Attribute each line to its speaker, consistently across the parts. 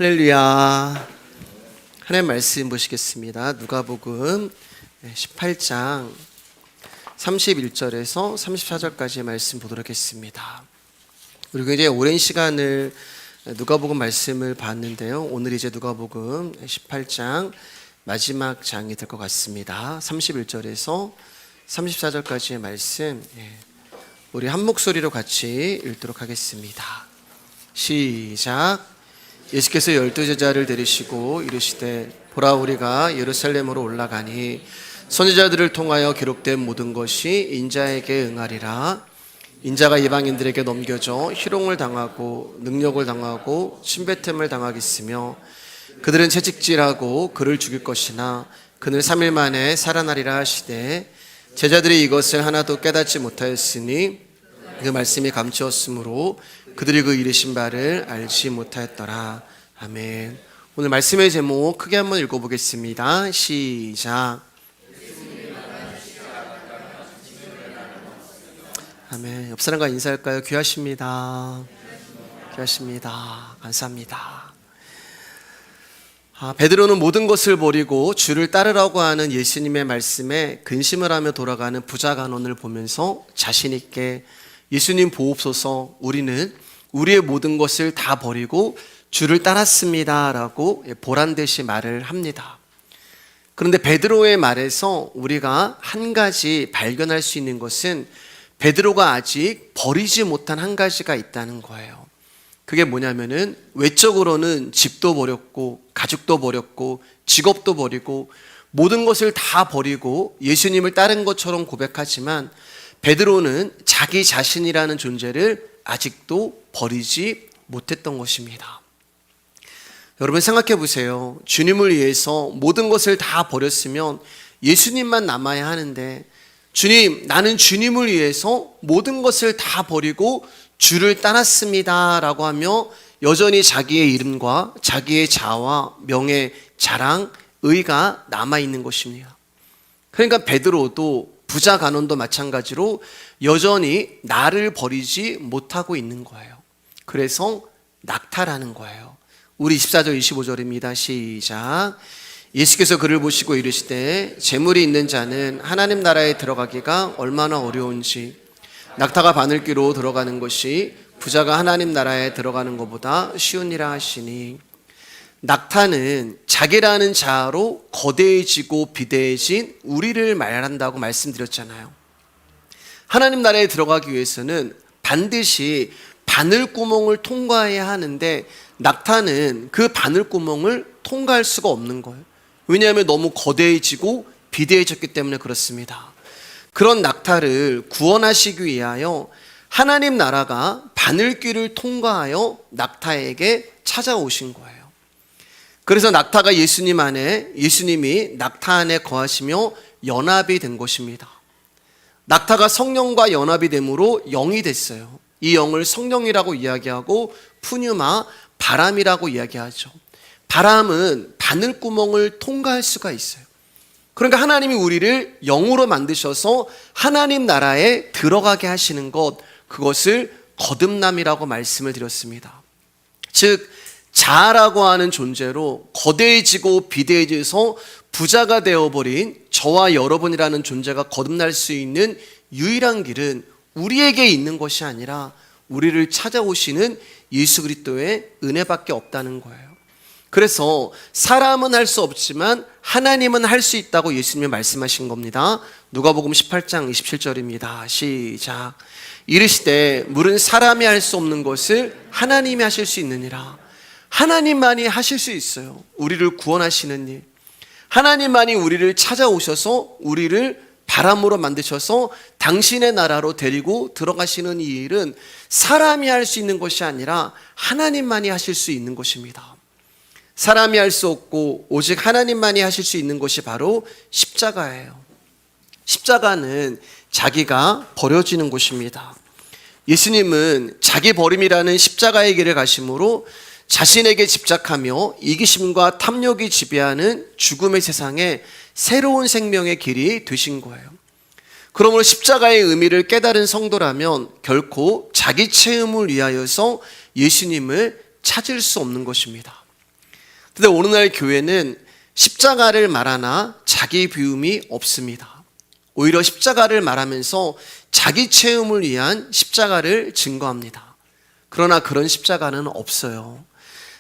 Speaker 1: 할렐루야. 하나님 말씀 보시겠습니다. 누가복음 18장 31절에서 34절까지의 말씀 보도록 하겠습니다. 우리 굉장히 오랜 시간을 누가복음 말씀을 봤는데요. 오늘 이제 누가복음 18장 마지막 장이 될 것 같습니다. 31절에서 34절까지의 말씀 우리 한 목소리로 같이 읽도록 하겠습니다. 시작. 예수께서 12제자를 데리시고 이르시되 보라 우리가 예루살렘으로 올라가니 선지자들을 통하여 기록된 모든 것이 인자에게 응하리라. 인자가 이방인들에게 넘겨져 희롱을 당하고 능력을 당하고 침뱉음을 당하겠으며 그들은 채찍질하고 그를 죽일 것이나 그는 3일 만에 살아나리라 하시되 제자들이 이것을 하나도 깨닫지 못하였으니 그 말씀이 감추었으므로 그들이 그 이르신 바를 알지 못하였더라. 아멘. 오늘 말씀의 제목 크게 한번 읽어보겠습니다. 시작. 아멘. 옆 사람과 인사할까요? 귀하십니다. 귀하십니다. 감사합니다. 베드로는 모든 것을 버리고 주를 따르라고 하는 예수님의 말씀에 근심을 하며 돌아가는 부자 간원을 보면서 자신 있게 예수님 보옵소서, 우리는 우리의 모든 것을 다 버리고 주를 따랐습니다 라고 보란듯이 말을 합니다. 그런데 베드로의 말에서 우리가 한 가지 발견할 수 있는 것은 베드로가 아직 버리지 못한 한 가지가 있다는 거예요. 그게 뭐냐면은 외적으로는 집도 버렸고 가족도 버렸고 직업도 버리고 모든 것을 다 버리고 예수님을 따른 것처럼 고백하지만 베드로는 자기 자신이라는 존재를 아직도 버리지 못했던 것입니다. 여러분 생각해 보세요. 주님을 위해서 모든 것을 다 버렸으면 예수님만 남아야 하는데 주님, 나는 주님을 위해서 모든 것을 다 버리고 주를 따랐습니다 라고 하며 여전히 자기의 이름과 자기의 자와 명예, 자랑, 의가 남아있는 것입니다. 그러니까 베드로도 부자 간원도 마찬가지로 여전히 나를 버리지 못하고 있는 거예요. 그래서 낙타라는 거예요. 우리 24절 25절입니다. 시작. 예수께서 그를 보시고 이르시되 재물이 있는 자는 하나님 나라에 들어가기가 얼마나 어려운지 낙타가 바늘귀로 들어가는 것이 부자가 하나님 나라에 들어가는 것보다 쉬우니라 하시니, 낙타는 자기라는 자아로 거대해지고 비대해진 우리를 말한다고 말씀드렸잖아요. 하나님 나라에 들어가기 위해서는 반드시 바늘구멍을 통과해야 하는데 낙타는 그 바늘구멍을 통과할 수가 없는 거예요. 왜냐하면 너무 거대해지고 비대해졌기 때문에 그렇습니다. 그런 낙타를 구원하시기 위하여 하나님 나라가 바늘귀를 통과하여 낙타에게 찾아오신 거예요. 그래서 낙타가 예수님 안에, 예수님이 낙타 안에 거하시며 연합이 된 것입니다. 낙타가 성령과 연합이 됨으로 영이 됐어요. 이 영을 성령이라고 이야기하고 푸뉴마, 바람이라고 이야기하죠. 바람은 바늘구멍을 통과할 수가 있어요. 그러니까 하나님이 우리를 영으로 만드셔서 하나님 나라에 들어가게 하시는 것, 그것을 거듭남이라고 말씀을 드렸습니다. 즉 자아라고 하는 존재로 거대해지고 비대해져서 부자가 되어버린 저와 여러분이라는 존재가 거듭날 수 있는 유일한 길은 우리에게 있는 것이 아니라 우리를 찾아오시는 예수 그리스도의 은혜밖에 없다는 거예요. 그래서 사람은 할 수 없지만 하나님은 할 수 있다고 예수님이 말씀하신 겁니다. 누가복음 18장 27절입니다. 시작. 이르시되 물은 사람이 할 수 없는 것을 하나님이 하실 수 있느니라. 하나님만이 하실 수 있어요. 우리를 구원하시는 일, 하나님만이 우리를 찾아오셔서 우리를 바람으로 만드셔서 당신의 나라로 데리고 들어가시는 이 일은 사람이 할 수 있는 것이 아니라 하나님만이 하실 수 있는 것입니다. 사람이 할 수 없고 오직 하나님만이 하실 수 있는 것이 바로 십자가예요. 십자가는 자기가 버려지는 곳입니다. 예수님은 자기 버림이라는 십자가의 길을 가심으로 자신에게 집착하며 이기심과 탐욕이 지배하는 죽음의 세상에 새로운 생명의 길이 되신 거예요. 그러므로 십자가의 의미를 깨달은 성도라면 결코 자기 체험을 위하여서 예수님을 찾을 수 없는 것입니다. 근데 오늘날 교회는 십자가를 말하나 자기 비움이 없습니다. 오히려 십자가를 말하면서 자기 체험을 위한 십자가를 증거합니다. 그러나 그런 십자가는 없어요.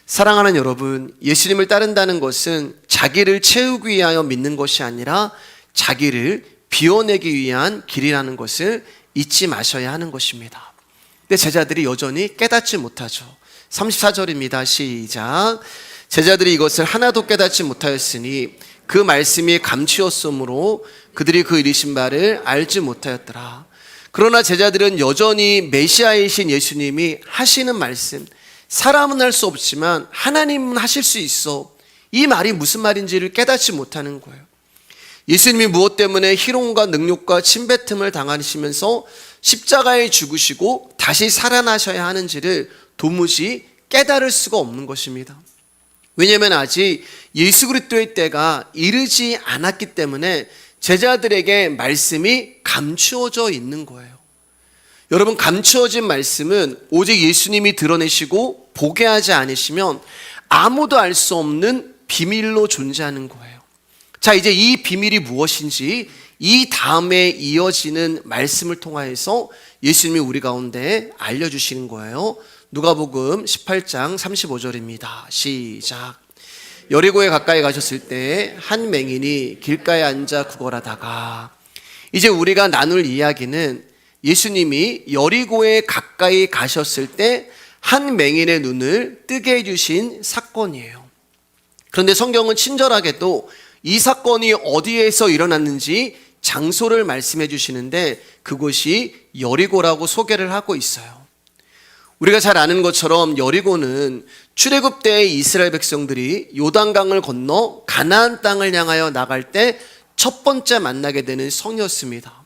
Speaker 1: 사랑하는 여러분, 예수님을 따른다는 것은 자기를 채우기 위하여 믿는 것이 아니라 자기를 비워내기 위한 길이라는 것을 잊지 마셔야 하는 것입니다. 근데 제자들이 여전히 깨닫지 못하죠. 34절입니다. 시작. 제자들이 이것을 하나도 깨닫지 못하였으니 그 말씀이 감추었으므로 그들이 그 이르신 바를 알지 못하였더라. 그러나 제자들은 여전히 메시아이신 예수님이 하시는 말씀, 사람은 할 수 없지만 하나님은 하실 수 있어, 이 말이 무슨 말인지를 깨닫지 못하는 거예요. 예수님이 무엇 때문에 희롱과 능욕과 침뱉음을 당하시면서 십자가에 죽으시고 다시 살아나셔야 하는지를 도무지 깨달을 수가 없는 것입니다. 왜냐하면 아직 예수 그리스도의 때가 이르지 않았기 때문에 제자들에게 말씀이 감추어져 있는 거예요. 여러분, 감추어진 말씀은 오직 예수님이 드러내시고 보게 하지 않으시면 아무도 알 수 없는 비밀로 존재하는 거예요. 자, 이제 이 비밀이 무엇인지 이 다음에 이어지는 말씀을 통하여서 예수님이 우리 가운데 알려주시는 거예요. 누가복음 18장 35절입니다. 시작. 여리고에 가까이 가셨을 때 한 맹인이 길가에 앉아 구걸하다가, 이제 우리가 나눌 이야기는 예수님이 여리고에 가까이 가셨을 때 한 맹인의 눈을 뜨게 해주신 사건이에요. 그런데 성경은 친절하게도 이 사건이 어디에서 일어났는지 장소를 말씀해 주시는데 그곳이 여리고라고 소개를 하고 있어요. 우리가 잘 아는 것처럼 여리고는 출애굽 때 이스라엘 백성들이 요단강을 건너 가나안 땅을 향하여 나갈 때 첫 번째 만나게 되는 성이었습니다.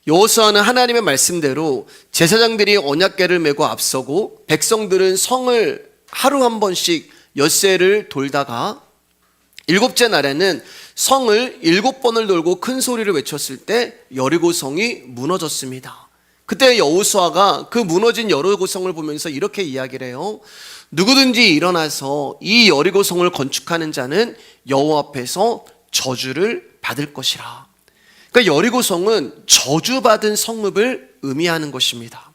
Speaker 1: 여호수아는 하나님의 말씀대로 제사장들이 언약궤를 메고 앞서고 백성들은 성을 하루 한 번씩 엿새를 돌다가 일곱째 날에는 성을 7번을 돌고 큰 소리를 외쳤을 때 여리고 성이 무너졌습니다. 그때 여호수아가 그 무너진 여리고 성을 보면서 이렇게 이야기를 해요. 누구든지 일어나서 이 여리고 성을 건축하는 자는 여호와 앞에서 저주를 받을 것이라. 그러니까 여리고 성은 저주받은 성읍을 의미하는 것입니다.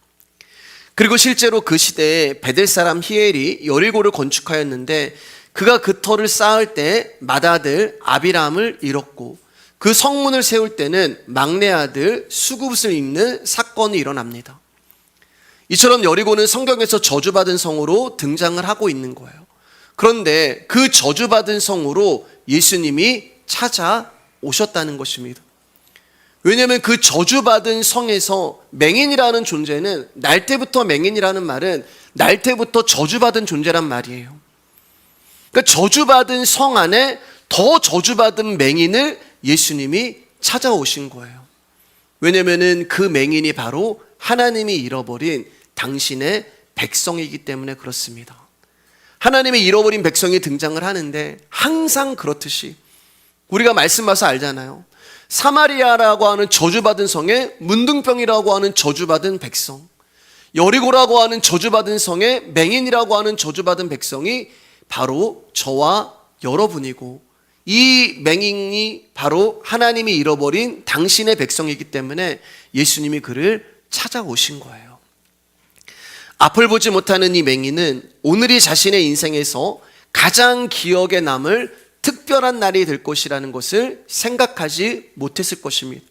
Speaker 1: 그리고 실제로 그 시대에 베델 사람 히엘이 여리고를 건축하였는데 그가 그 터를 쌓을 때 맏아들 아비람을 잃었고 그 성문을 세울 때는 막내 아들 수굽을 입는 사건이 일어납니다. 이처럼 여리고는 성경에서 저주받은 성으로 등장을 하고 있는 거예요. 그런데 그 저주받은 성으로 예수님이 찾아오셨다는 것입니다. 왜냐하면 그 저주받은 성에서 맹인이라는 존재는, 날 때부터 맹인이라는 말은 날 때부터 저주받은 존재란 말이에요. 그러니까 저주받은 성 안에 더 저주받은 맹인을 예수님이 찾아오신 거예요. 왜냐하면 그 맹인이 바로 하나님이 잃어버린 당신의 백성이기 때문에 그렇습니다. 하나님의 잃어버린 백성이 등장을 하는데 항상 그렇듯이 우리가 말씀 봐서 알잖아요. 사마리아라고 하는 저주받은 성에 문둥병이라고 하는 저주받은 백성, 여리고라고 하는 저주받은 성에 맹인이라고 하는 저주받은 백성이 바로 저와 여러분이고, 이 맹인이 바로 하나님이 잃어버린 당신의 백성이기 때문에 예수님이 그를 찾아오신 거예요. 앞을 보지 못하는 이 맹인은 오늘이 자신의 인생에서 가장 기억에 남을 특별한 날이 될 것이라는 것을 생각하지 못했을 것입니다.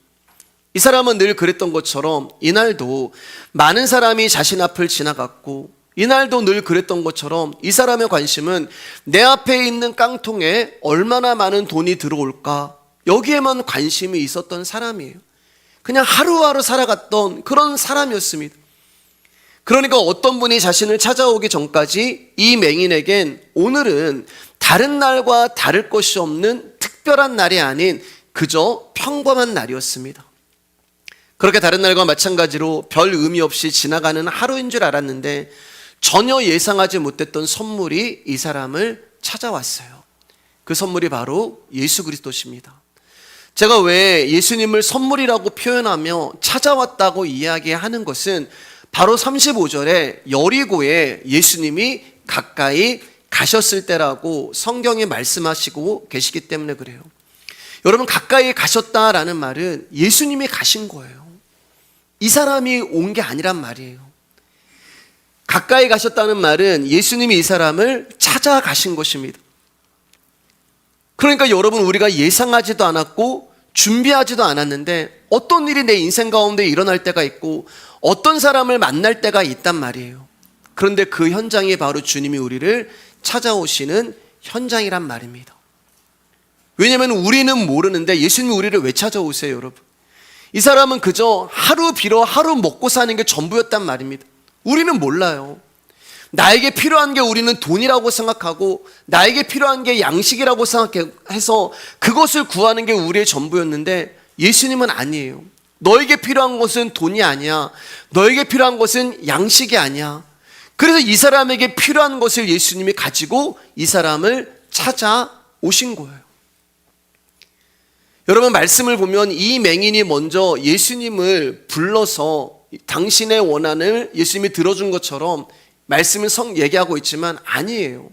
Speaker 1: 이 사람은 늘 그랬던 것처럼 이날도 많은 사람이 자신 앞을 지나갔고, 이날도 늘 그랬던 것처럼 이 사람의 관심은 내 앞에 있는 깡통에 얼마나 많은 돈이 들어올까, 여기에만 관심이 있었던 사람이에요. 그냥 하루하루 살아갔던 그런 사람이었습니다. 그러니까 어떤 분이 자신을 찾아오기 전까지 이 맹인에겐 오늘은 다른 날과 다를 것이 없는 특별한 날이 아닌 그저 평범한 날이었습니다. 그렇게 다른 날과 마찬가지로 별 의미 없이 지나가는 하루인 줄 알았는데 전혀 예상하지 못했던 선물이 이 사람을 찾아왔어요. 그 선물이 바로 예수 그리스도십니다. 제가 왜 예수님을 선물이라고 표현하며 찾아왔다고 이야기하는 것은 바로 35절에 여리고에 예수님이 가까이 가셨을 때라고 성경에 말씀하시고 계시기 때문에 그래요. 여러분, 가까이 가셨다라는 말은 예수님이 가신 거예요. 이 사람이 온 게 아니란 말이에요. 가까이 가셨다는 말은 예수님이 이 사람을 찾아가신 것입니다. 그러니까 여러분, 우리가 예상하지도 않았고 준비하지도 않았는데 어떤 일이 내 인생 가운데 일어날 때가 있고 어떤 사람을 만날 때가 있단 말이에요. 그런데 그 현장이 바로 주님이 우리를 찾아오시는 현장이란 말입니다. 왜냐하면 우리는 모르는데 예수님이 우리를 왜 찾아오세요, 여러분? 이 사람은 그저 하루 빌어 하루 먹고 사는 게 전부였단 말입니다. 우리는 몰라요. 나에게 필요한 게 우리는 돈이라고 생각하고 나에게 필요한 게 양식이라고 생각해서 그것을 구하는 게 우리의 전부였는데 예수님은 아니에요. 너에게 필요한 것은 돈이 아니야. 너에게 필요한 것은 양식이 아니야. 그래서 이 사람에게 필요한 것을 예수님이 가지고 이 사람을 찾아오신 거예요. 여러분, 말씀을 보면 이 맹인이 먼저 예수님을 불러서 당신의 원한을 예수님이 들어준 것처럼 말씀을 얘기하고 있지만 아니에요.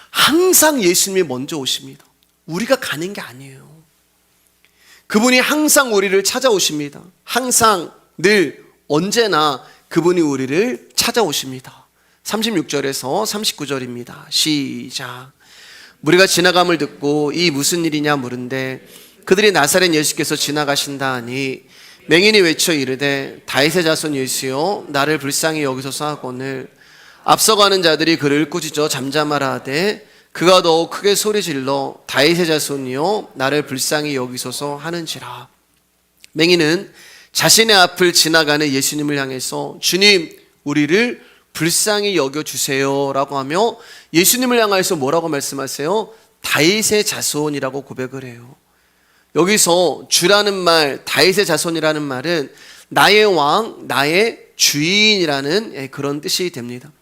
Speaker 1: 항상 예수님이 먼저 오십니다. 우리가 가는 게 아니에요. 그분이 항상 우리를 찾아오십니다. 항상 늘 언제나 그분이 우리를 찾아오십니다. 36절에서 39절입니다. 시작. 무리가 지나감을 듣고 이 무슨 일이냐 물은데 그들이 나사렛 예수께서 지나가신다 하니 맹인이 외쳐 이르되 다윗의 자손 예수여 나를 불쌍히 여기소서 하거늘 앞서가는 자들이 그를 꾸짖어 잠잠하라 하되 그가 더욱 크게 소리질러 다윗의 자손이여 나를 불쌍히 여기소서 하는지라. 맹인은 자신의 앞을 지나가는 예수님을 향해서 주님 우리를 불쌍히 여겨주세요 라고 하며 예수님을 향해서 뭐라고 말씀하세요? 다윗의 자손이라고 고백을 해요. 여기서 주라는 말, 다윗의 자손이라는 말은 나의 왕, 나의 주인이라는 그런 뜻이 됩니다.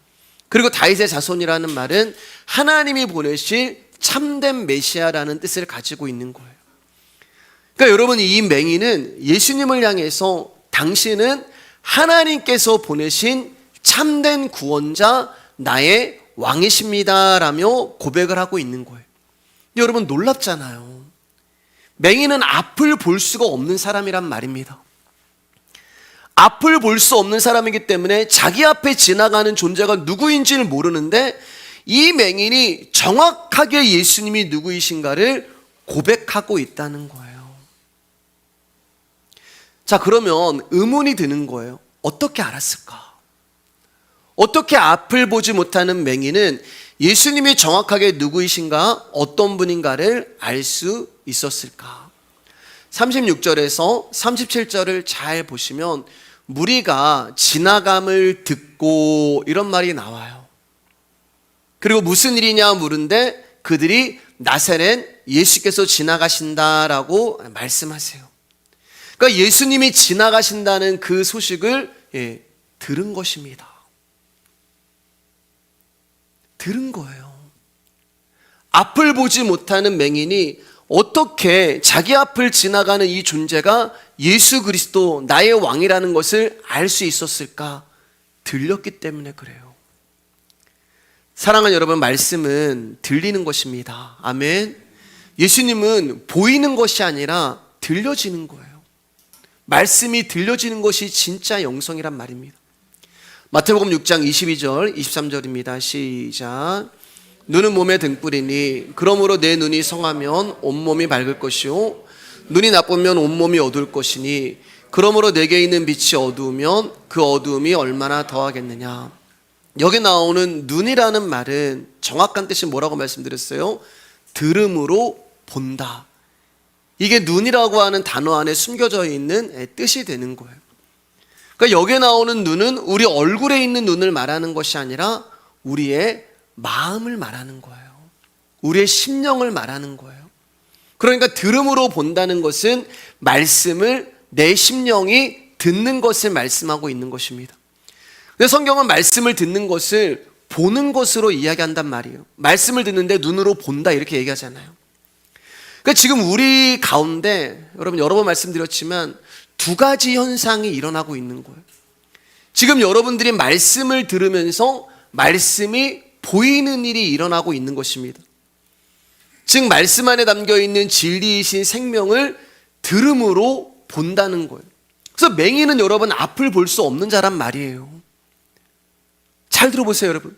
Speaker 1: 그리고 다윗의 자손이라는 말은 하나님이 보내실 참된 메시아라는 뜻을 가지고 있는 거예요. 그러니까 여러분, 이 맹인은 예수님을 향해서 당신은 하나님께서 보내신 참된 구원자 나의 왕이십니다 라며 고백을 하고 있는 거예요. 여러분, 놀랍잖아요. 맹인은 앞을 볼 수가 없는 사람이란 말입니다. 앞을 볼 수 없는 사람이기 때문에 자기 앞에 지나가는 존재가 누구인지를 모르는데 이 맹인이 정확하게 예수님이 누구이신가를 고백하고 있다는 거예요. 자, 그러면 의문이 드는 거예요. 어떻게 알았을까? 어떻게 앞을 보지 못하는 맹인은 예수님이 정확하게 누구이신가, 어떤 분인가를 알 수 있었을까? 36절에서 37절을 잘 보시면 무리가 지나감을 듣고 이런 말이 나와요. 그리고 무슨 일이냐 물은데 그들이 나사렛 예수께서 지나가신다라고 말씀하세요. 그러니까 예수님이 지나가신다는 그 소식을 들은 것입니다. 들은 거예요. 앞을 보지 못하는 맹인이 어떻게 자기 앞을 지나가는 이 존재가 예수 그리스도 나의 왕이라는 것을 알 수 있었을까? 들렸기 때문에 그래요. 사랑하는 여러분, 말씀은 들리는 것입니다. 아멘. 예수님은 보이는 것이 아니라 들려지는 거예요. 말씀이 들려지는 것이 진짜 영성이란 말입니다. 마태복음 6장 22절 23절입니다. 시작. 눈은 몸의 등불이니 그러므로 내 눈이 성하면 온몸이 밝을 것이요 눈이 나쁘면 온몸이 어두울 것이니 그러므로 내게 있는 빛이 어두우면 그 어두움이 얼마나 더하겠느냐. 여기 나오는 눈이라는 말은 정확한 뜻이 뭐라고 말씀드렸어요? 들음으로 본다. 이게 눈이라고 하는 단어 안에 숨겨져 있는 뜻이 되는 거예요. 그러니까 여기에 나오는 눈은 우리 얼굴에 있는 눈을 말하는 것이 아니라 우리의 마음을 말하는 거예요. 우리의 심령을 말하는 거예요. 그러니까 들음으로 본다는 것은 말씀을 내 심령이 듣는 것을 말씀하고 있는 것입니다. 근데 성경은 말씀을 듣는 것을 보는 것으로 이야기한단 말이에요. 말씀을 듣는데 눈으로 본다 이렇게 얘기하잖아요. 그러니까 지금 우리 가운데 여러분 여러 번 말씀드렸지만 두 가지 현상이 일어나고 있는 거예요. 지금 여러분들이 말씀을 들으면서 말씀이 보이는 일이 일어나고 있는 것입니다. 즉 말씀 안에 담겨있는 진리이신 생명을 들음으로 본다는 거예요. 그래서 맹인은 여러분 앞을 볼 수 없는 자란 말이에요. 잘 들어보세요 여러분.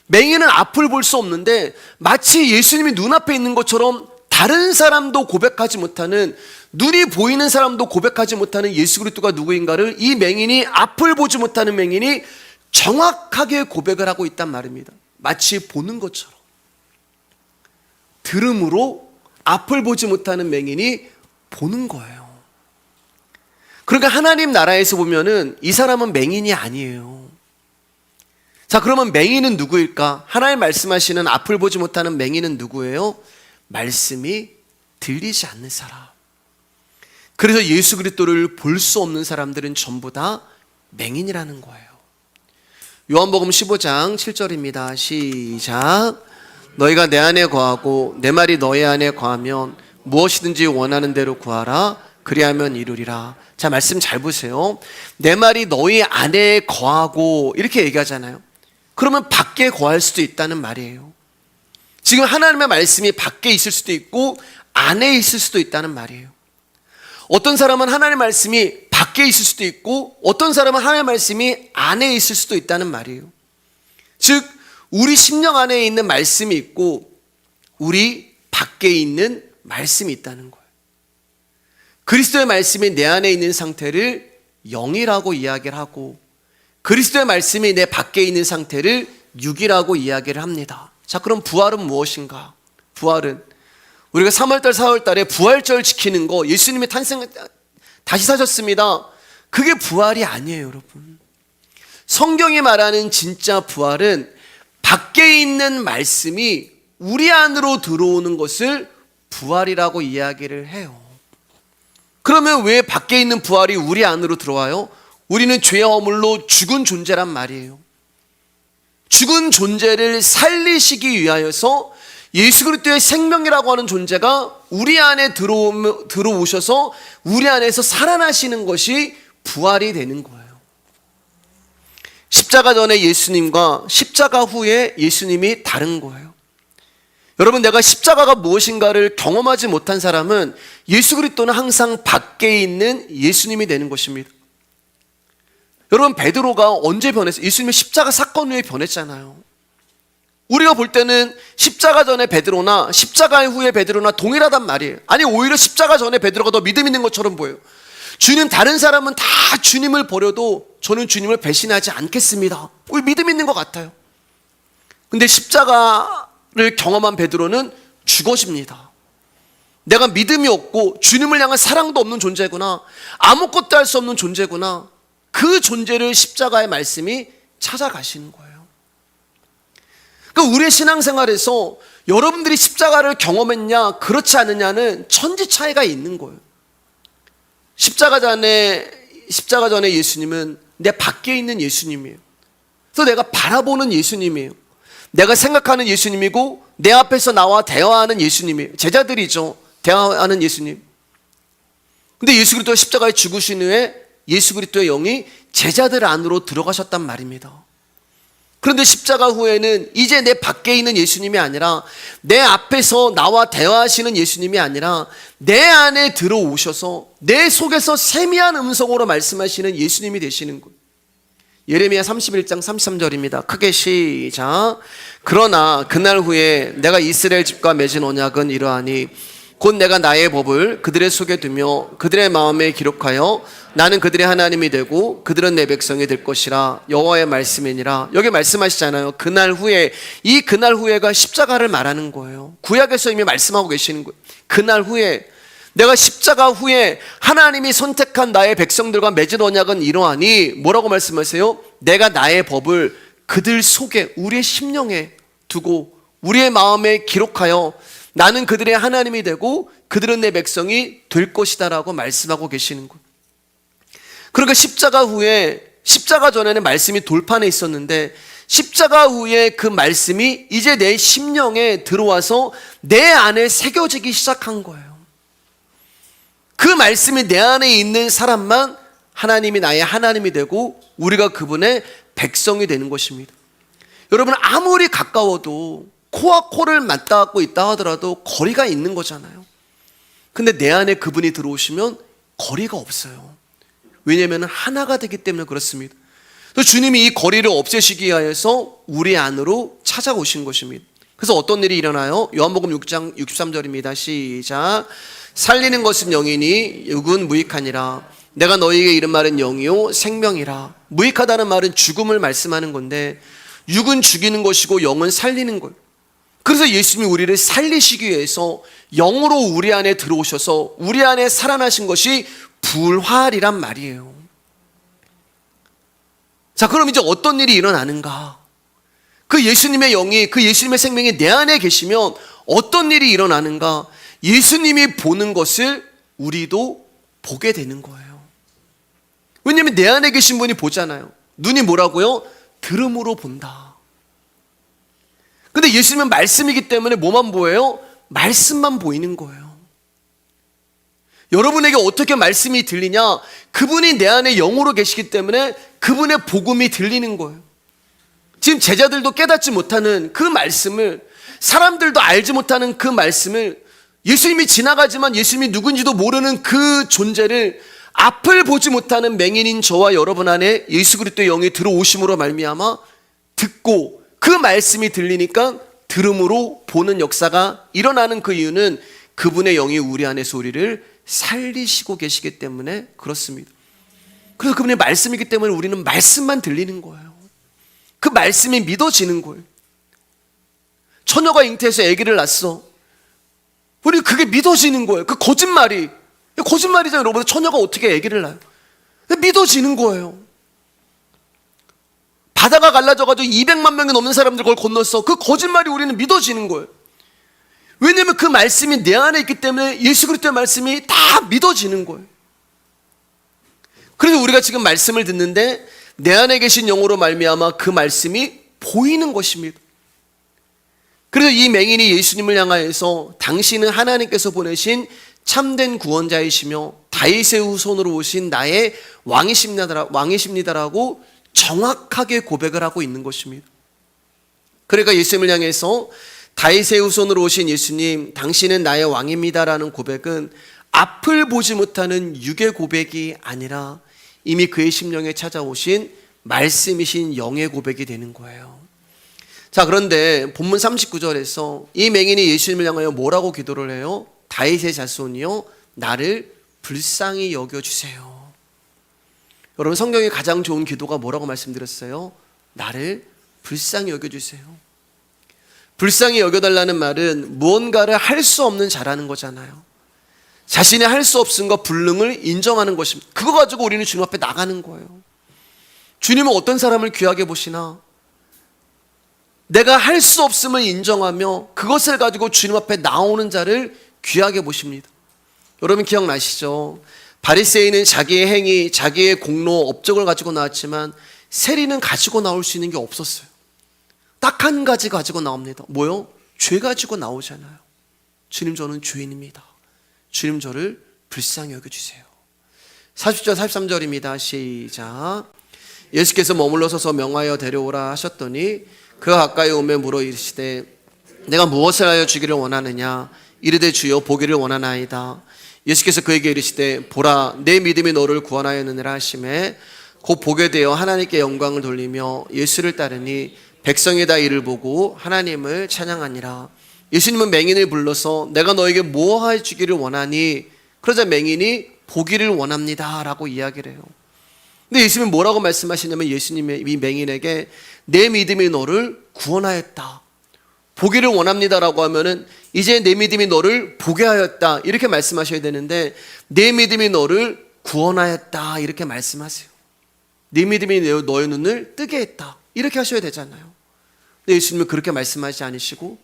Speaker 1: 맹인은 앞을 볼 수 없는데 마치 예수님이 눈앞에 있는 것처럼 다른 사람도 고백하지 못하는, 눈이 보이는 사람도 고백하지 못하는 예수 그리스도가 누구인가를 이 맹인이, 앞을 보지 못하는 맹인이 정확하게 고백을 하고 있단 말입니다. 마치 보는 것처럼. 들음으로 앞을 보지 못하는 맹인이 보는 거예요. 그러니까 하나님 나라에서 보면은 이 사람은 맹인이 아니에요. 자, 그러면 맹인은 누구일까? 하나님 말씀하시는 앞을 보지 못하는 맹인은 누구예요? 말씀이 들리지 않는 사람. 그래서 예수 그리스도를 볼 수 없는 사람들은 전부 다 맹인이라는 거예요. 요한복음 15장 7절입니다. 시작. 너희가 내 안에 거하고 내 말이 너희 안에 거하면 무엇이든지 원하는 대로 구하라. 그리하면 이루리라. 자, 말씀 잘 보세요. 내 말이 너희 안에 거하고 이렇게 얘기하잖아요. 그러면 밖에 거할 수도 있다는 말이에요. 지금 하나님의 말씀이 밖에 있을 수도 있고 안에 있을 수도 있다는 말이에요. 어떤 사람은 하나님의 말씀이 밖에 있을 수도 있고 어떤 사람은 하나님의 말씀이 안에 있을 수도 있다는 말이에요. 즉 우리 심령 안에 있는 말씀이 있고 우리 밖에 있는 말씀이 있다는 거예요. 그리스도의 말씀이 내 안에 있는 상태를 영이라고 이야기를 하고 그리스도의 말씀이 내 밖에 있는 상태를 육이라고 이야기를 합니다. 자, 그럼 부활은 무엇인가? 부활은 우리가 3월달 4월달에 부활절 지키는 거, 예수님이 다시 사셨습니다. 그게 부활이 아니에요 여러분. 성경이 말하는 진짜 부활은 밖에 있는 말씀이 우리 안으로 들어오는 것을 부활이라고 이야기를 해요. 그러면 왜 밖에 있는 부활이 우리 안으로 들어와요? 우리는 죄와 허물로 죽은 존재란 말이에요. 죽은 존재를 살리시기 위하여서 예수 그리스도의 생명이라고 하는 존재가 우리 안에 들어오셔서 우리 안에서 살아나시는 것이 부활이 되는 거예요. 십자가 전에 예수님과 십자가 후에 예수님이 다른 거예요. 여러분, 내가 십자가가 무엇인가를 경험하지 못한 사람은 예수 그리스도는 항상 밖에 있는 예수님이 되는 것입니다. 여러분, 베드로가 언제 변했어요? 예수님의 십자가 사건 후에 변했잖아요. 우리가 볼 때는 십자가 전에 베드로나 십자가 후에 베드로나 동일하단 말이에요. 아니, 오히려 십자가 전에 베드로가 더 믿음 있는 것처럼 보여요. 주님, 다른 사람은 다 주님을 버려도 저는 주님을 배신하지 않겠습니다. 우리 믿음 있는 것 같아요. 근데 십자가를 경험한 베드로는 죽어집니다. 내가 믿음이 없고 주님을 향한 사랑도 없는 존재구나, 아무것도 할 수 없는 존재구나, 그 존재를 십자가의 말씀이 찾아가시는 거예요. 그러니까 우리의 신앙생활에서 여러분들이 십자가를 경험했냐 그렇지 않느냐는 천지 차이가 있는 거예요. 십자가 전에 예수님은 내 밖에 있는 예수님이에요. 그래서 내가 바라보는 예수님이에요. 내가 생각하는 예수님이고 내 앞에서 나와 대화하는 예수님이에요. 제자들이죠. 대화하는 예수님. 근데 예수 그리스도가 십자가에 죽으신 후에 예수 그리스도의 영이 제자들 안으로 들어가셨단 말입니다. 그런데 십자가 후에는 이제 내 밖에 있는 예수님이 아니라 내 앞에서 나와 대화하시는 예수님이 아니라 내 안에 들어오셔서 내 속에서 세미한 음성으로 말씀하시는 예수님이 되시는 거예요. 예레미야 31장 33절입니다. 크게 시작. 그러나 그날 후에 내가 이스라엘 집과 맺은 언약은 이러하니 곧 내가 나의 법을 그들의 속에 두며 그들의 마음에 기록하여 나는 그들의 하나님이 되고 그들은 내 백성이 될 것이라. 여호와의 말씀이니라. 여기 말씀하시잖아요. 그날 후에. 이 그날 후에가 십자가를 말하는 거예요. 구약에서 이미 말씀하고 계시는 거예요. 그날 후에, 내가 십자가 후에 하나님이 선택한 나의 백성들과 맺은 언약은 이러하니 뭐라고 말씀하세요? 내가 나의 법을 그들 속에, 우리의 심령에 두고 우리의 마음에 기록하여 나는 그들의 하나님이 되고 그들은 내 백성이 될 것이다 라고 말씀하고 계시는 거예요. 그러니까 십자가 후에, 십자가 전에는 말씀이 돌판에 있었는데 십자가 후에 그 말씀이 이제 내 심령에 들어와서 내 안에 새겨지기 시작한 거예요. 그 말씀이 내 안에 있는 사람만 하나님이 나의 하나님이 되고 우리가 그분의 백성이 되는 것입니다. 여러분, 아무리 가까워도 코와 코를 맞닿고 있다 하더라도 거리가 있는 거잖아요. 근데 내 안에 그분이 들어오시면 거리가 없어요. 왜냐하면 하나가 되기 때문에 그렇습니다. 또 주님이 이 거리를 없애시기 위해서 우리 안으로 찾아오신 것입니다. 그래서 어떤 일이 일어나요? 요한복음 6장 63절입니다. 시작. 살리는 것은 영이니 육은 무익하니라. 내가 너희에게 이른 말은 영이요 생명이라. 무익하다는 말은 죽음을 말씀하는 건데, 육은 죽이는 것이고 영은 살리는 것. 그래서 예수님이 우리를 살리시기 위해서 영으로 우리 안에 들어오셔서 우리 안에 살아나신 것이 부활이란 말이에요. 자, 그럼 이제 어떤 일이 일어나는가? 그 예수님의 영이, 그 예수님의 생명이 내 안에 계시면 어떤 일이 일어나는가? 예수님이 보는 것을 우리도 보게 되는 거예요. 왜냐하면 내 안에 계신 분이 보잖아요. 눈이 뭐라고요? 들음으로 본다. 근데 예수님은 말씀이기 때문에 뭐만 보여요? 말씀만 보이는 거예요. 여러분에게 어떻게 말씀이 들리냐? 그분이 내 안에 영으로 계시기 때문에 그분의 복음이 들리는 거예요. 지금 제자들도 깨닫지 못하는 그 말씀을, 사람들도 알지 못하는 그 말씀을, 예수님이 지나가지만 예수님이 누군지도 모르는 그 존재를 앞을 보지 못하는 맹인인 저와 여러분 안에 예수 그리스도의 영이 들어오심으로 말미암아 듣고 그 말씀이 들리니까 들음으로 보는 역사가 일어나는 그 이유는 그분의 영이 우리 안에서 우리를 살리시고 계시기 때문에 그렇습니다. 그래서 그분의 말씀이기 때문에 우리는 말씀만 들리는 거예요. 그 말씀이 믿어지는 거예요. 처녀가 잉태해서 아기를 낳았어. 우리 그게 믿어지는 거예요. 그 거짓말이잖아요. 여러분, 처녀가 어떻게 아기를 낳아요? 믿어지는 거예요. 바다가 갈라져가지고 200만 명이 넘는 사람들 그걸 건넜어. 그 거짓말이 우리는 믿어지는 거예요. 왜냐하면 그 말씀이 내 안에 있기 때문에 예수 그리스도의 말씀이 다 믿어지는 거예요. 그래서 우리가 지금 말씀을 듣는데 내 안에 계신 영으로 말미암아 그 말씀이 보이는 것입니다. 그래서 이 맹인이 예수님을 향하여서 당신은 하나님께서 보내신 참된 구원자이시며 다윗의 후손으로 오신 나의 왕이십니다라고 정확하게 고백을 하고 있는 것입니다. 그러니까 예수님을 향해서 다윗의 후손으로 오신 예수님, 당신은 나의 왕입니다라는 고백은 앞을 보지 못하는 육의 고백이 아니라 이미 그의 심령에 찾아오신 말씀이신 영의 고백이 되는 거예요. 자, 그런데 본문 39절에서 이 맹인이 예수님을 향하여 뭐라고 기도를 해요? 다윗의 자손이요, 나를 불쌍히 여겨주세요. 여러분, 성경에 가장 좋은 기도가 뭐라고 말씀드렸어요? 나를 불쌍히 여겨주세요. 불쌍히 여겨달라는 말은 무언가를 할 수 없는 자라는 거잖아요. 자신이 할 수 없은 것, 불능을 인정하는 것입니다. 그거 가지고 우리는 주님 앞에 나가는 거예요. 주님은 어떤 사람을 귀하게 보시나? 내가 할 수 없음을 인정하며 그것을 가지고 주님 앞에 나오는 자를 귀하게 보십니다. 여러분 기억나시죠? 바리새인은 자기의 행위, 자기의 공로, 업적을 가지고 나왔지만 세리는 가지고 나올 수 있는 게 없었어요. 딱 한 가지 가지고 나옵니다. 뭐요? 죄 가지고 나오잖아요. 주님, 저는 죄인입니다. 주님, 저를 불쌍히 여겨주세요. 40절 43절입니다. 시작. 예수께서 머물러 서서 명하여 데려오라 하셨더니 그가 가까이 오매 물어 이르시되 내가 무엇을 하여 주기를 원하느냐? 이르되 주여 보기를 원하나이다. 예수께서 그에게 이르시되 보라, 내 믿음이 너를 구원하였느니라 하시매 곧 보게 되어 하나님께 영광을 돌리며 예수를 따르니 백성이 다 이를 보고 하나님을 찬양하니라. 예수님은 맹인을 불러서 내가 너에게 뭐 하여 주기를 원하니? 그러자 맹인이 보기를 원합니다 라고 이야기를 해요. 근데 예수님은 뭐라고 말씀하시냐면 예수님의 이 맹인에게 내 믿음이 너를 구원하였다. 보기를 원합니다라고 하면은 이제 내 믿음이 너를 보게 하였다 이렇게 말씀하셔야 되는데 내 믿음이 너를 구원하였다 이렇게 말씀하세요. 네 믿음이 너의 눈을 뜨게 했다 이렇게 하셔야 되잖아요. 근데 예수님은 그렇게 말씀하지 않으시고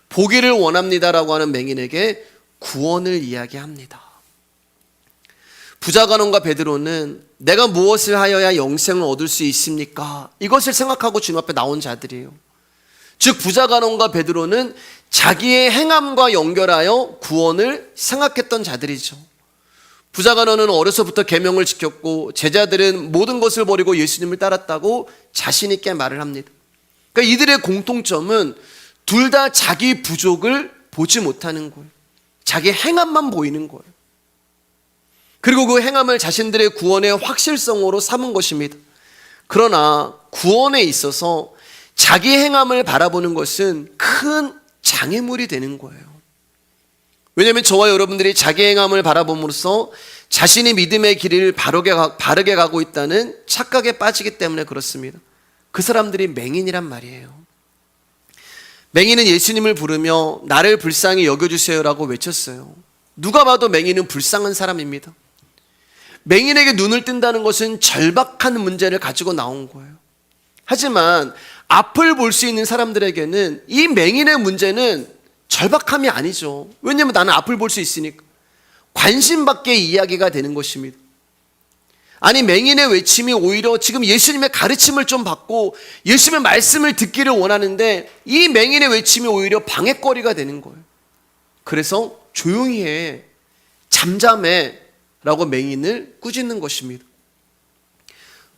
Speaker 1: 보기를 원합니다라고 하는 맹인에게 구원을 이야기합니다. 부자간원과 베드로는 내가 무엇을 하여야 영생을 얻을 수 있습니까? 이것을 생각하고 주님 앞에 나온 자들이에요. 즉 부자간원과 베드로는 자기의 행함과 연결하여 구원을 생각했던 자들이죠. 부자간원은 어려서부터 계명을 지켰고 제자들은 모든 것을 버리고 예수님을 따랐다고 자신 있게 말을 합니다. 그러니까 이들의 공통점은 둘 다 자기 부족을 보지 못하는 거예요. 자기 행함만 보이는 거예요. 그리고 그 행함을 자신들의 구원의 확실성으로 삼은 것입니다. 그러나 구원에 있어서 자기 행함을 바라보는 것은 큰 장애물이 되는 거예요. 왜냐하면 저와 여러분들이 자기 행함을 바라봄으로써 자신의 믿음의 길을 바르게 가고 있다는 착각에 빠지기 때문에 그렇습니다. 그 사람들이 맹인이란 말이에요. 맹인은 예수님을 부르며 나를 불쌍히 여겨주세요라고 외쳤어요. 누가 봐도 맹인은 불쌍한 사람입니다. 맹인에게 눈을 뜬다는 것은 절박한 문제를 가지고 나온 거예요. 하지만 앞을 볼 수 있는 사람들에게는 이 맹인의 문제는 절박함이 아니죠. 왜냐하면 나는 앞을 볼 수 있으니까. 관심 밖의 이야기가 되는 것입니다. 아니, 맹인의 외침이 오히려 지금 예수님의 가르침을 좀 받고 예수님의 말씀을 듣기를 원하는데 이 맹인의 외침이 오히려 방해거리가 되는 거예요. 그래서 조용히 해, 잠잠해 라고 맹인을 꾸짖는 것입니다.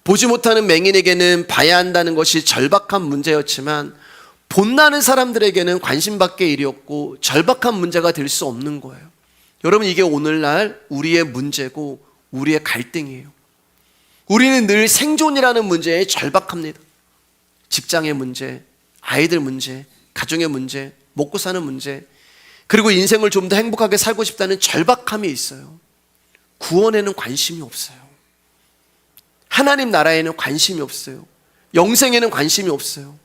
Speaker 1: 보지 못하는 맹인에게는 봐야 한다는 것이 절박한 문제였지만 본나는 사람들에게는 관심 밖의 일이었고 절박한 문제가 될 수 없는 거예요. 여러분, 이게 오늘날 우리의 문제고 우리의 갈등이에요. 우리는 늘 생존이라는 문제에 절박합니다. 직장의 문제, 아이들 문제, 가정의 문제, 먹고 사는 문제, 그리고 인생을 좀 더 행복하게 살고 싶다는 절박함이 있어요. 구원에는 관심이 없어요. 하나님 나라에는 관심이 없어요. 영생에는 관심이 없어요.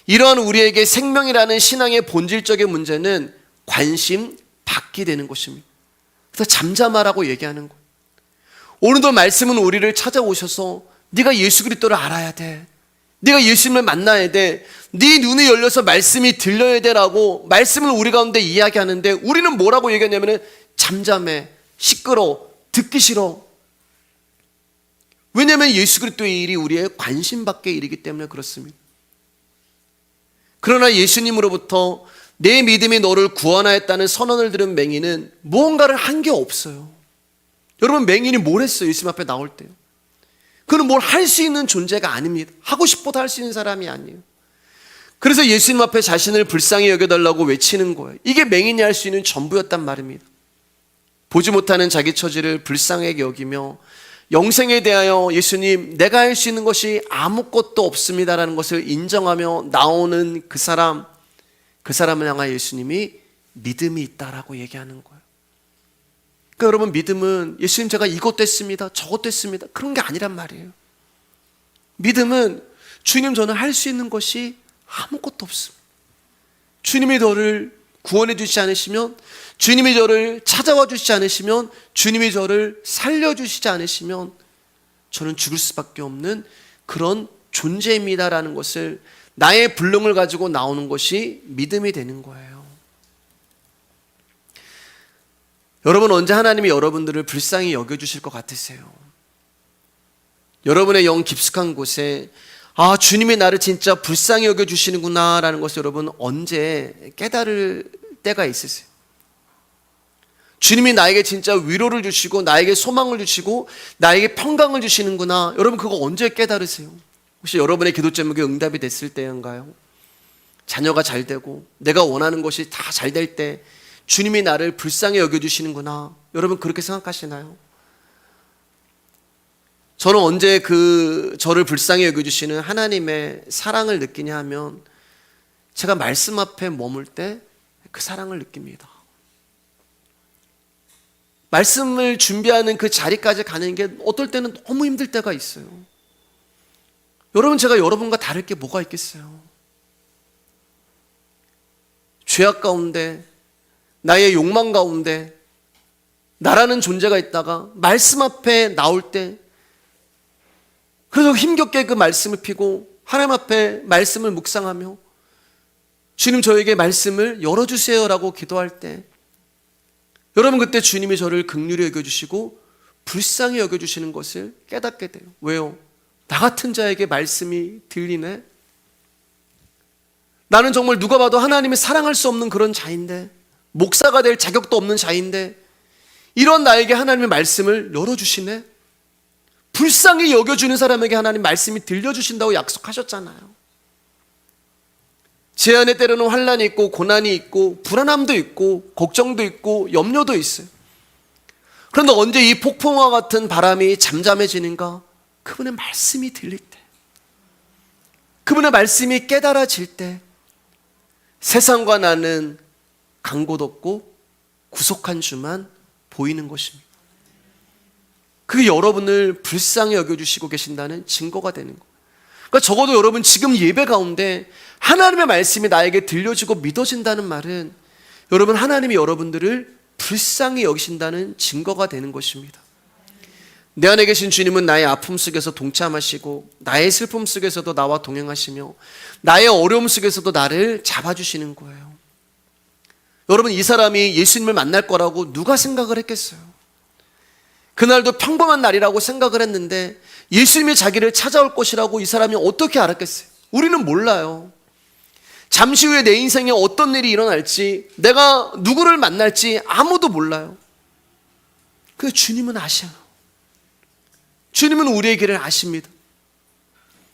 Speaker 1: 이러한 우리에게 생명이라는 신앙의 본질적인 문제는 관심 받게 되는 것입니다. 그래서 잠잠하라고 얘기하는 거예요. 오늘도 말씀은 우리를 찾아오셔서 네가 예수 그리스도를 알아야 돼, 네가 예수님을 만나야 돼, 네 눈이 열려서 말씀이 들려야 돼라고 말씀을 우리 가운데 이야기하는데 우리는 뭐라고 얘기하냐면 잠잠해, 시끄러워, 듣기 싫어. 왜냐하면 예수 그리스도의 일이 우리의 관심 밖의 일이기 때문에 그렇습니다. 그러나 예수님으로부터 내 믿음이 너를 구원하였다는 선언을 들은 맹인은 무언가를 한 게 없어요. 여러분, 맹인이 뭘 했어요? 예수님 앞에 나올 때요. 그는 뭘 할 수 있는 존재가 아닙니다. 하고 싶어도 할 수 있는 사람이 아니에요. 그래서 예수님 앞에 자신을 불쌍히 여겨달라고 외치는 거예요. 이게 맹인이 할 수 있는 전부였단 말입니다. 보지 못하는 자기 처지를 불쌍하게 여기며 영생에 대하여 예수님, 내가 할 수 있는 것이 아무것도 없습니다라는 것을 인정하며 나오는 그 사람을 향하여 예수님이 믿음이 있다라고 얘기하는 거예요. 그러니까 여러분, 믿음은 예수님 제가 이것도 했습니다, 저것도 했습니다, 그런 게 아니란 말이에요. 믿음은 주님, 저는 할 수 있는 것이 아무것도 없습니다. 주님이 저를 구원해 주시지 않으시면, 주님이 저를 찾아와 주시지 않으시면, 주님이 저를 살려주시지 않으시면 저는 죽을 수밖에 없는 그런 존재입니다라는 것을, 나의 불능을 가지고 나오는 것이 믿음이 되는 거예요. 여러분, 언제 하나님이 여러분들을 불쌍히 여겨주실 것 같으세요? 여러분의 영 깊숙한 곳에 주님이 나를 진짜 불쌍히 여겨주시는구나 라는 것을 여러분 언제 깨달을 때가 있으세요? 주님이 나에게 진짜 위로를 주시고 나에게 소망을 주시고 나에게 평강을 주시는구나, 여러분 그거 언제 깨달으세요? 혹시 여러분의 기도 제목이 응답이 됐을 때인가요? 자녀가 잘 되고 내가 원하는 것이 다 잘 될 때 주님이 나를 불쌍히 여겨주시는구나, 여러분 그렇게 생각하시나요? 저는 언제 저를 불쌍히 여겨주시는 하나님의 사랑을 느끼냐 하면 제가 말씀 앞에 머물 때 그 사랑을 느낍니다. 말씀을 준비하는 그 자리까지 가는 게 어떨 때는 너무 힘들 때가 있어요. 여러분, 제가 여러분과 다를 게 뭐가 있겠어요? 죄악 가운데, 나의 욕망 가운데 나라는 존재가 있다가 말씀 앞에 나올 때, 그래서 힘겹게 그 말씀을 피고 하나님 앞에 말씀을 묵상하며 주님, 저에게 말씀을 열어주세요라고 기도할 때, 여러분 그때 주님이 저를 긍휼히 여겨주시고 불쌍히 여겨주시는 것을 깨닫게 돼요. 왜요? 나 같은 자에게 말씀이 들리네? 나는 정말 누가 봐도 하나님이 사랑할 수 없는 그런 자인데, 목사가 될 자격도 없는 자인데 이런 나에게 하나님의 말씀을 열어주시네? 불쌍히 여겨주는 사람에게 하나님 말씀이 들려주신다고 약속하셨잖아요. 제 안에 때로는 환난이 있고 고난이 있고 불안함도 있고 걱정도 있고 염려도 있어요. 그런데 언제 이 폭풍과 같은 바람이 잠잠해지는가? 그분의 말씀이 들릴 때, 그분의 말씀이 깨달아질 때 세상과 나는 간 곳 없고 구속한 주만 보이는 것입니다. 그게 여러분을 불쌍히 여겨주시고 계신다는 증거가 되는 거예요. 그러니까 적어도 여러분 지금 예배 가운데 하나님의 말씀이 나에게 들려지고 믿어진다는 말은 여러분 하나님이 여러분들을 불쌍히 여기신다는 증거가 되는 것입니다. 내 안에 계신 주님은 나의 아픔 속에서 동참하시고 나의 슬픔 속에서도 나와 동행하시며 나의 어려움 속에서도 나를 잡아주시는 거예요. 여러분, 이 사람이 예수님을 만날 거라고 누가 생각을 했겠어요? 그날도 평범한 날이라고 생각을 했는데 예수님이 자기를 찾아올 것이라고 이 사람이 어떻게 알았겠어요? 우리는 몰라요. 잠시 후에 내 인생에 어떤 일이 일어날지, 내가 누구를 만날지 아무도 몰라요. 근데 주님은 아셔요. 주님은 우리의 길을 아십니다.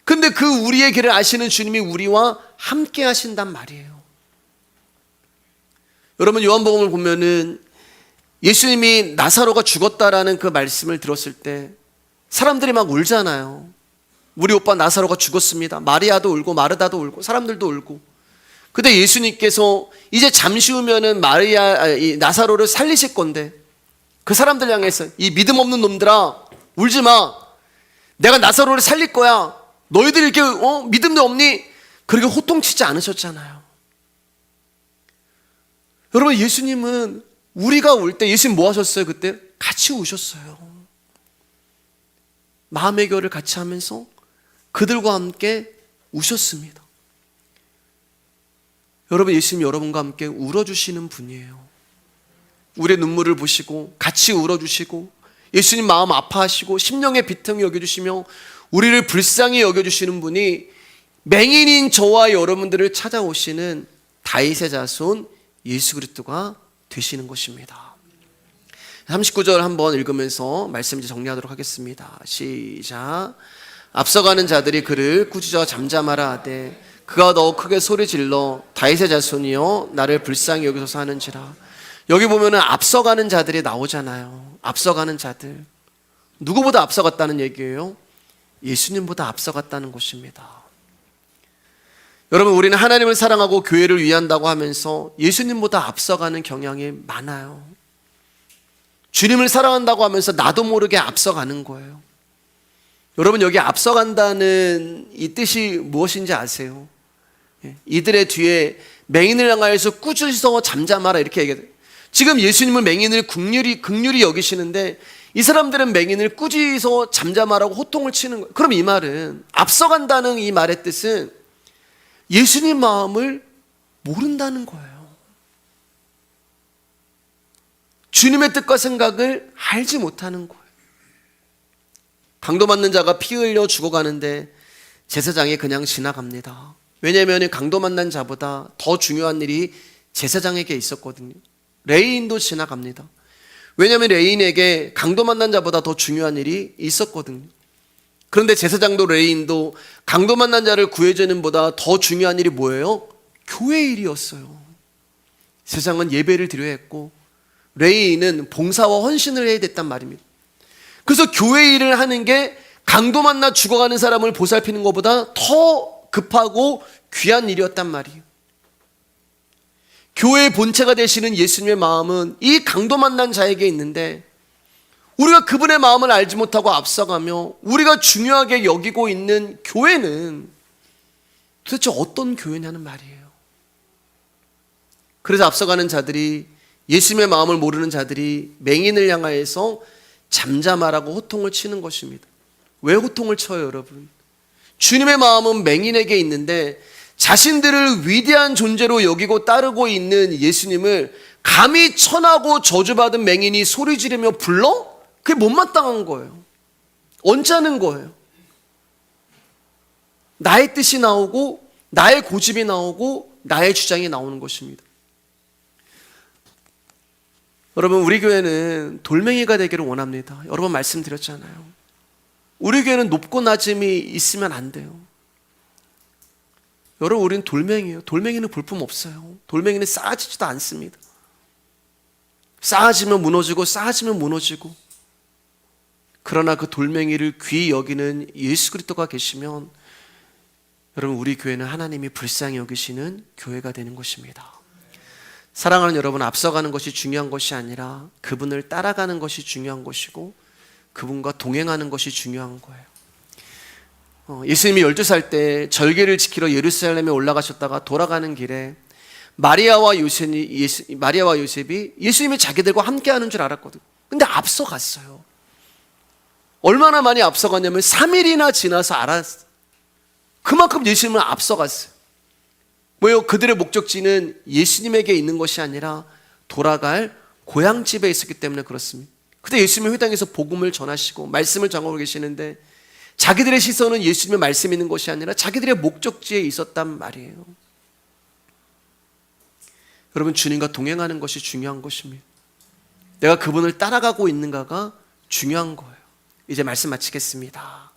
Speaker 1: 근데 그 우리의 길을 아시는 주님이 우리와 함께 하신단 말이에요. 여러분, 요한복음을 보면은 예수님이 나사로가 죽었다라는 그 말씀을 들었을 때 사람들이 막 울잖아요. 우리 오빠 나사로가 죽었습니다. 마리아도 울고 마르다도 울고 사람들도 울고. 근데 예수님께서 이제 잠시 후면은 나사로를 살리실 건데 그 사람들 향해서 이 믿음 없는 놈들아 울지 마. 내가 나사로를 살릴 거야. 너희들 이렇게 믿음도 없니? 그렇게 호통치지 않으셨잖아요. 여러분, 예수님은 우리가 울 때 예수님 뭐 하셨어요? 그때 같이 우셨어요. 마음의 교를 같이 하면서 그들과 함께 우셨습니다. 여러분, 예수님 여러분과 함께 울어주시는 분이에요. 우리의 눈물을 보시고 같이 울어주시고 예수님 마음 아파하시고 심령의 비통이 여겨주시며 우리를 불쌍히 여겨주시는 분이 맹인인 저와 여러분들을 찾아오시는 다윗의 자손 예수 그리스도가 되시는 것입니다. 39절 한번 읽으면서 말씀 이제 정리하도록 하겠습니다. 시작. 앞서가는 자들이 그를 꾸짖어 잠잠하라 하되 그가 더욱 크게 소리질러 다윗의 자손이여 나를 불쌍히 여기소서 하는지라. 여기 보면은 앞서가는 자들이 나오잖아요. 앞서가는 자들. 누구보다 앞서갔다는 얘기예요? 예수님보다 앞서갔다는 것입니다. 여러분, 우리는 하나님을 사랑하고 교회를 위한다고 하면서 예수님보다 앞서가는 경향이 많아요. 주님을 사랑한다고 하면서 나도 모르게 앞서가는 거예요. 여러분, 여기 앞서간다는 이 뜻이 무엇인지 아세요? 이들의 뒤에 맹인을 향하여서 꾸짖어 잠잠하라 이렇게 얘기해요. 지금 예수님은 맹인을 긍휼히 여기시는데 이 사람들은 맹인을 꾸짖어 잠잠하라고 호통을 치는 거예요. 그럼 이 말은, 앞서간다는 이 말의 뜻은 예수님 마음을 모른다는 거예요. 주님의 뜻과 생각을 알지 못하는 거예요. 강도 맞는 자가 피 흘려 죽어가는데 제사장이 그냥 지나갑니다. 왜냐하면 강도 만난 자보다 더 중요한 일이 제사장에게 있었거든요. 레위인도 지나갑니다. 왜냐하면 레위인에게 강도 만난 자보다 더 중요한 일이 있었거든요. 그런데 제사장도 레위인도 강도 만난 자를 구해주는 보다 더 중요한 일이 뭐예요? 교회 일이었어요. 제사장은 예배를 드려야 했고 레위인은 봉사와 헌신을 해야 됐단 말입니다. 그래서 교회 일을 하는 게 강도 만나 죽어가는 사람을 보살피는 것보다 더 급하고 귀한 일이었단 말이에요. 교회의 본체가 되시는 예수님의 마음은 이 강도 만난 자에게 있는데 우리가 그분의 마음을 알지 못하고 앞서가며 우리가 중요하게 여기고 있는 교회는 도대체 어떤 교회냐는 말이에요. 그래서 앞서가는 자들이, 예수님의 마음을 모르는 자들이 맹인을 향하여서 잠잠하라고 호통을 치는 것입니다. 왜 호통을 쳐요, 여러분? 주님의 마음은 맹인에게 있는데 자신들을 위대한 존재로 여기고 따르고 있는 예수님을 감히 천하고 저주받은 맹인이 소리 지르며 불러? 그게 못마땅한 거예요. 언짢은 거예요. 나의 뜻이 나오고 나의 고집이 나오고 나의 주장이 나오는 것입니다. 여러분, 우리 교회는 돌멩이가 되기를 원합니다. 여러 번 말씀드렸잖아요. 우리 교회는 높고 낮음이 있으면 안 돼요. 여러분, 우리는 돌멩이에요. 돌멩이는 볼품 없어요. 돌멩이는 쌓아지지도 않습니다. 쌓아지면 무너지고 쌓아지면 무너지고. 그러나 그 돌멩이를 귀히 여기는 예수 그리스도가 계시면 여러분, 우리 교회는 하나님이 불쌍히 여기시는 교회가 되는 것입니다. 사랑하는 여러분, 앞서가는 것이 중요한 것이 아니라 그분을 따라가는 것이 중요한 것이고 그분과 동행하는 것이 중요한 거예요. 예수님이 12살 때 절기를 지키러 예루살렘에 올라가셨다가 돌아가는 길에 마리아와 요셉이 예수님이 자기들과 함께하는 줄 알았거든요. 근데 앞서갔어요. 얼마나 많이 앞서갔냐면 3일이나 지나서 알았어요. 그만큼 예수님은 앞서갔어요. 왜요? 그들의 목적지는 예수님에게 있는 것이 아니라 돌아갈 고향집에 있었기 때문에 그렇습니다. 그때 예수님이 회당에서 복음을 전하시고 말씀을 전하고 계시는데 자기들의 시선은 예수님의 말씀이 있는 것이 아니라 자기들의 목적지에 있었단 말이에요. 여러분, 주님과 동행하는 것이 중요한 것입니다. 내가 그분을 따라가고 있는가가 중요한 거예요. 이제 말씀 마치겠습니다.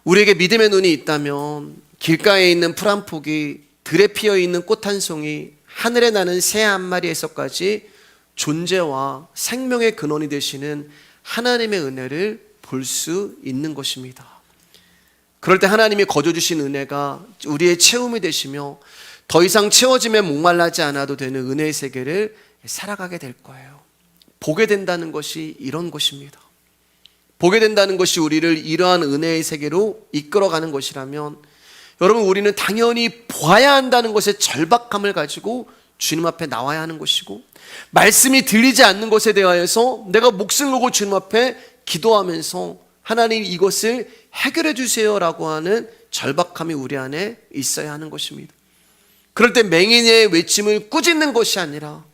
Speaker 1: 우리에게 믿음의 눈이 있다면 길가에 있는 풀 한 폭이, 들에 피어 있는 꽃 한 송이, 하늘에 나는 새 한 마리에서까지 존재와 생명의 근원이 되시는 하나님의 은혜를 볼 수 있는 것입니다. 그럴 때 하나님이 거저 주신 은혜가 우리의 체험이 되시며 더 이상 채워짐에 목말라지 않아도 되는 은혜의 세계를 살아가게 될 거예요. 보게 된다는 것이 이런 것입니다. 보게 된다는 것이 우리를 이러한 은혜의 세계로 이끌어가는 것이라면 여러분, 우리는 당연히 봐야 한다는 것에 절박함을 가지고 주님 앞에 나와야 하는 것이고, 말씀이 들리지 않는 것에 대하여서 내가 목숨 걸고 주님 앞에 기도하면서 하나님 이것을 해결해 주세요라고 하는 절박함이 우리 안에 있어야 하는 것입니다. 그럴 때 맹인의 외침을 꾸짖는 것이 아니라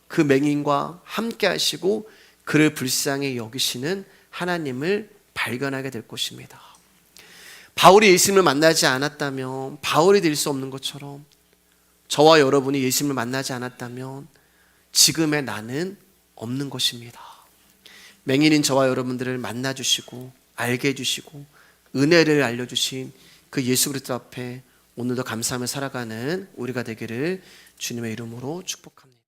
Speaker 1: 그 맹인과 함께 하시고 그를 불쌍히 여기시는 하나님을 발견하게 될 것입니다. 바울이 예수님을 만나지 않았다면 바울이 될 수 없는 것처럼 저와 여러분이 예수님을 만나지 않았다면 지금의 나는 없는 것입니다. 맹인인 저와 여러분들을 만나주시고 알게 해주시고 은혜를 알려주신 그 예수 그리스도 앞에 오늘도 감사하며 살아가는 우리가 되기를 주님의 이름으로 축복합니다.